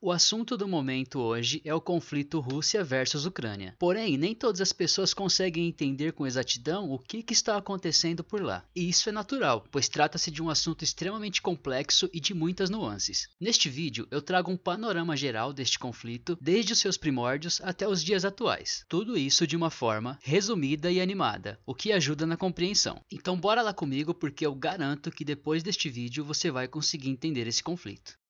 O assunto do momento hoje é o conflito Rússia versus Ucrânia. Porém, nem todas as pessoas conseguem entender com exatidão o que está acontecendo por lá. E isso é natural, pois trata-se de um assunto extremamente complexo e de muitas nuances. Neste vídeo, eu trago um panorama geral deste conflito, desde os seus primórdios até os dias atuais. Tudo isso de uma forma resumida e animada, o que ajuda na compreensão. Então bora lá comigo, porque eu garanto que depois deste vídeo você vai conseguir entender esse conflito.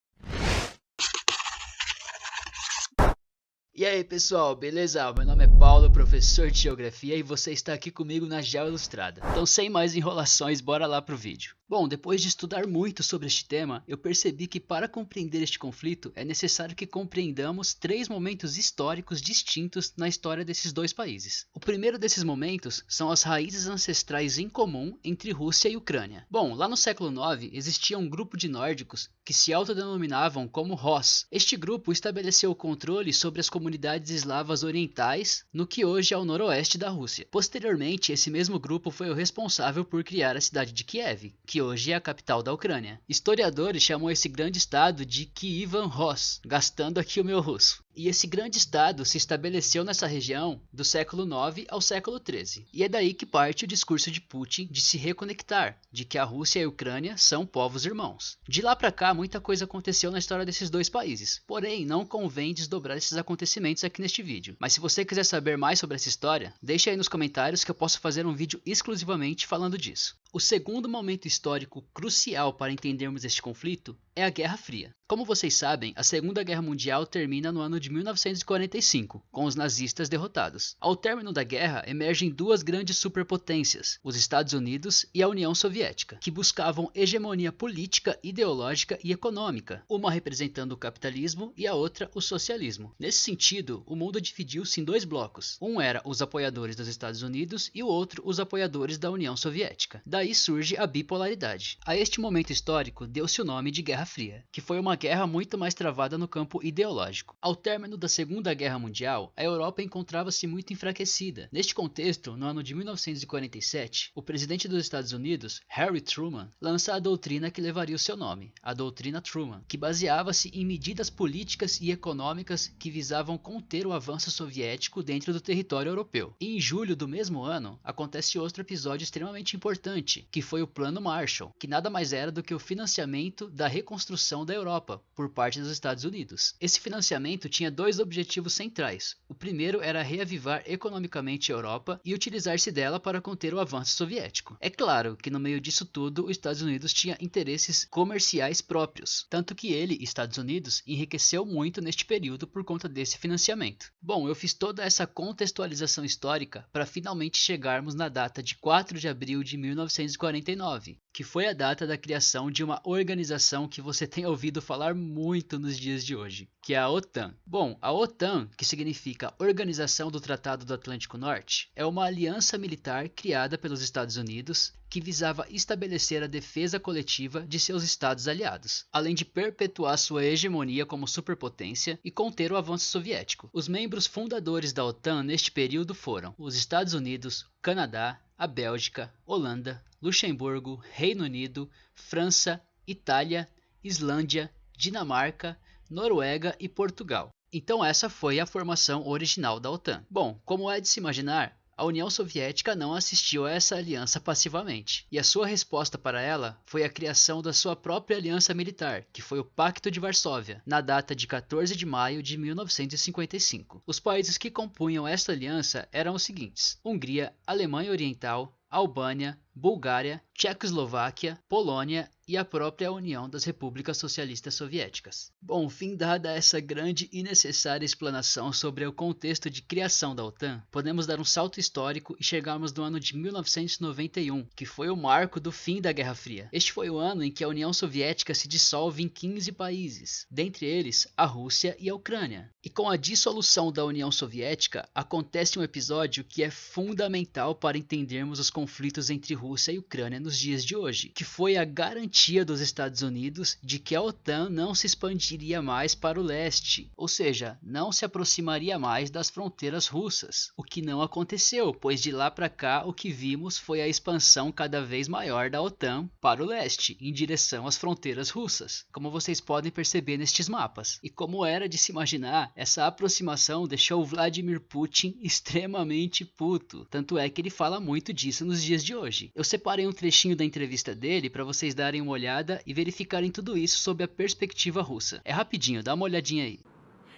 E aí pessoal, beleza? Meu nome é Paulo, professor de Geografia, e você está aqui comigo na Geo Ilustrada. Então sem mais enrolações, bora lá pro vídeo. Bom, depois de estudar muito sobre este tema, eu percebi que para compreender este conflito é necessário que compreendamos 3 momentos históricos distintos na história desses dois países. O primeiro desses momentos são as raízes ancestrais em comum entre Rússia e Ucrânia. Bom, lá no século IX existia um grupo de nórdicos que se autodenominavam como Rós. Este grupo estabeleceu o controle sobre as comunidades eslavas orientais no que hoje é o noroeste da Rússia. Posteriormente, esse mesmo grupo foi o responsável por criar a cidade de Kiev, que hoje é a capital da Ucrânia. Historiadores chamam esse grande estado de Kievan Rus, gastando aqui o meu russo. E esse grande estado se estabeleceu nessa região do século IX ao século XIII. E é daí que parte o discurso de Putin de se reconectar, de que a Rússia e a Ucrânia são povos irmãos. De lá para cá, muita coisa aconteceu na história desses dois países. Porém, não convém desdobrar esses acontecimentos aqui neste vídeo. Mas se você quiser saber mais sobre essa história, deixa aí nos comentários que eu posso fazer um vídeo exclusivamente falando disso. O segundo momento histórico crucial para entendermos este conflito é a Guerra Fria. Como vocês sabem, a Segunda Guerra Mundial termina no ano de 1945, com os nazistas derrotados. Ao término da guerra, emergem duas grandes superpotências, os Estados Unidos e a União Soviética, que buscavam hegemonia política, ideológica e econômica, uma representando o capitalismo e a outra o socialismo. Nesse sentido, o mundo dividiu-se em dois blocos. Um era os apoiadores dos Estados Unidos e o outro os apoiadores da União Soviética. Daí surge a bipolaridade. A este momento histórico deu-se o nome de Guerra Fria, que foi uma guerra muito mais travada no campo ideológico. Ao término da Segunda Guerra Mundial, a Europa encontrava-se muito enfraquecida. Neste contexto, no ano de 1947, o presidente dos Estados Unidos, Harry Truman, lança a doutrina que levaria o seu nome, a Doutrina Truman, que baseava-se em medidas políticas e econômicas que visavam conter o avanço soviético dentro do território europeu. E em julho do mesmo ano, acontece outro episódio extremamente importante, que foi o Plano Marshall, que nada mais era do que o financiamento da reconstrução da Europa por parte dos Estados Unidos. Esse financiamento tinha dois objetivos centrais. O primeiro era reavivar economicamente a Europa e utilizar-se dela para conter o avanço soviético. É claro que no meio disso tudo, os Estados Unidos tinha interesses comerciais próprios, tanto que ele, Estados Unidos, enriqueceu muito neste período por conta desse financiamento. Bom, eu fiz toda essa contextualização histórica para finalmente chegarmos na data de 4 de abril de 1949, que foi a data da criação de uma organização que você tem ouvido falar muito nos dias de hoje, que é a OTAN. Bom, a OTAN, que significa Organização do Tratado do Atlântico Norte, é uma aliança militar criada pelos Estados Unidos que visava estabelecer a defesa coletiva de seus estados aliados, além de perpetuar sua hegemonia como superpotência e conter o avanço soviético. Os membros fundadores da OTAN neste período foram os Estados Unidos, Canadá, a Bélgica, Holanda, Luxemburgo, Reino Unido, França, Itália, Islândia, Dinamarca, Noruega e Portugal. Então essa foi a formação original da OTAN. Bom, como é de se imaginar, a União Soviética não assistiu a essa aliança passivamente, e a sua resposta para ela foi a criação da sua própria aliança militar, que foi o Pacto de Varsóvia, na data de 14 de maio de 1955. Os países que compunham esta aliança eram os seguintes: Hungria, Alemanha Oriental, Albânia, Bulgária, Tchecoslováquia, Polônia e a própria União das Repúblicas Socialistas Soviéticas. Bom, findada essa grande e necessária explanação sobre o contexto de criação da OTAN, podemos dar um salto histórico e chegarmos no ano de 1991, que foi o marco do fim da Guerra Fria. Este foi o ano em que a União Soviética se dissolve em 15 países, dentre eles a Rússia e a Ucrânia. E com a dissolução da União Soviética, acontece um episódio que é fundamental para entendermos os conflitos entre Rússia e Ucrânia nos dias de hoje, que foi a garantia dos Estados Unidos de que a OTAN não se expandiria mais para o leste, ou seja, não se aproximaria mais das fronteiras russas, o que não aconteceu, pois de lá para cá o que vimos foi a expansão cada vez maior da OTAN para o leste, em direção às fronteiras russas, como vocês podem perceber nestes mapas. E como era de se imaginar, essa aproximação deixou Vladimir Putin extremamente puto, tanto é que ele fala muito disso nos dias de hoje. Eu separei um trechinho da entrevista dele para vocês darem uma olhada e verificarem tudo isso sob a perspectiva russa. É rapidinho, dá uma olhadinha aí.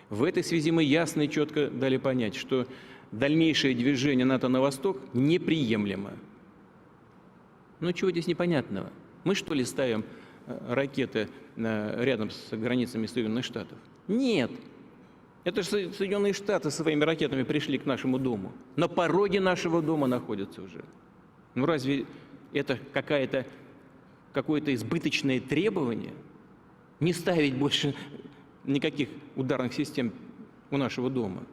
В этой связи мы ясно и четко дали понять, что дальнейшее движение НАТО на восток неприемлемо. Ну чего здесь непонятного? Мы что ли ставим ракеты рядом с границами Соединенных Штатов? Нет. Это же Соединенные Штаты своими ракетами пришли к нашему дому. На пороге нашего дома находятся уже. Ну разве это какое-то избыточное требование? Не ставить больше никаких ударных систем у нашего дома.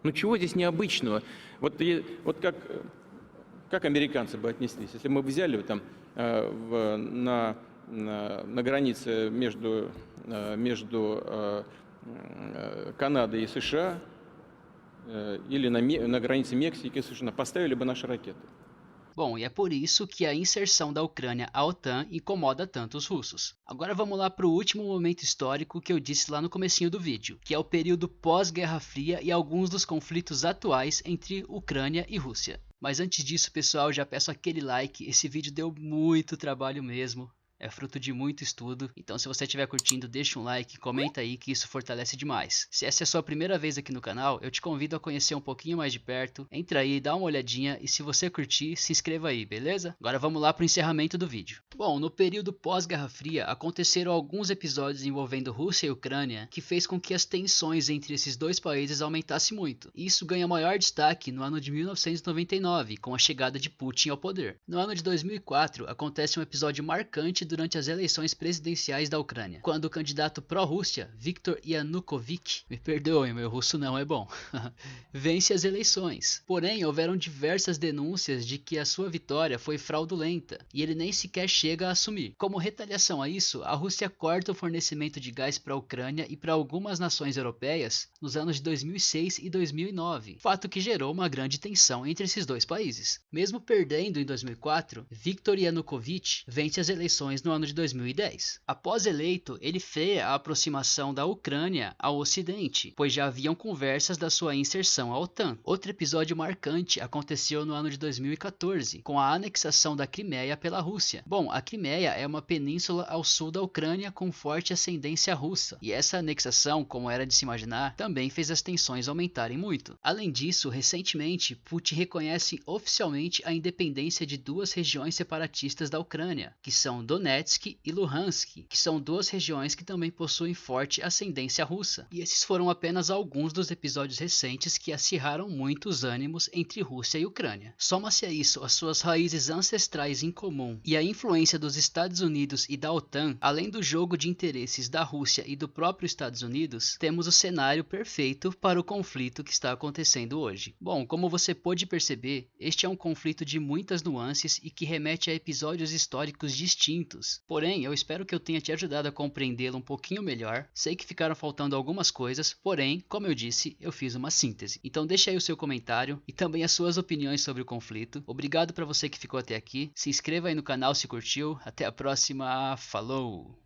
Ну чего здесь необычного? Вот как американцы бы отнеслись, если мы бы взяли там на границе между Канадой и США или на границе Мексики и США, поставили бы наши ракеты. Bom, e é por isso que a inserção da Ucrânia à OTAN incomoda tanto os russos. Agora vamos lá para o último momento histórico que eu disse lá no comecinho do vídeo, que é o período pós-Guerra Fria e alguns dos conflitos atuais entre Ucrânia e Rússia. Mas antes disso, pessoal, já peço aquele like, esse vídeo deu muito trabalho mesmo. É fruto de muito estudo, então se você estiver curtindo, deixa um like, comenta aí que isso fortalece demais. Se essa é a sua primeira vez aqui no canal, eu te convido a conhecer um pouquinho mais de perto, entra aí, dá uma olhadinha e se você curtir, se inscreva aí, beleza? Agora vamos lá para o encerramento do vídeo. Bom, no período pós-Guerra Fria, aconteceram alguns episódios envolvendo Rússia e Ucrânia que fez com que as tensões entre esses dois países aumentassem muito. E isso ganha maior destaque no ano de 1999, com a chegada de Putin ao poder. No ano de 2004, acontece um episódio marcante durante as eleições presidenciais da Ucrânia, quando o candidato pró-Rússia, Viktor Yanukovych, me perdoem, meu russo não é bom, vence as eleições. Porém, houveram diversas denúncias de que a sua vitória foi fraudulenta, e ele nem sequer chega a assumir. Como retaliação a isso, a Rússia corta o fornecimento de gás para a Ucrânia e para algumas nações europeias nos anos de 2006 e 2009, fato que gerou uma grande tensão entre esses dois países. Mesmo perdendo em 2004, Viktor Yanukovych vence as eleições no ano de 2010. Após eleito, ele freia a aproximação da Ucrânia ao Ocidente, pois já haviam conversas da sua inserção à OTAN. Outro episódio marcante aconteceu no ano de 2014, com a anexação da Crimeia pela Rússia. Bom, a Crimeia é uma península ao sul da Ucrânia com forte ascendência russa, e essa anexação, como era de se imaginar, também fez as tensões aumentarem muito. Além disso, recentemente, Putin reconhece oficialmente a independência de duas regiões separatistas da Ucrânia, que são Donetsk e Luhansk, que são duas regiões que também possuem forte ascendência russa. E esses foram apenas alguns dos episódios recentes que acirraram muito os ânimos entre Rússia e Ucrânia. Soma-se a isso as suas raízes ancestrais em comum e a influência dos Estados Unidos e da OTAN, além do jogo de interesses da Rússia e do próprio Estados Unidos, temos o cenário perfeito para o conflito que está acontecendo hoje. Bom, como você pôde perceber, este é um conflito de muitas nuances e que remete a episódios históricos distintos. Porém, eu espero que eu tenha te ajudado a compreendê-lo um pouquinho melhor. Sei que ficaram faltando algumas coisas, porém, como eu disse, eu fiz uma síntese. Então deixa aí o seu comentário e também as suas opiniões sobre o conflito. Obrigado para você que ficou até aqui. Se inscreva aí no canal se curtiu. Até a próxima. Falou!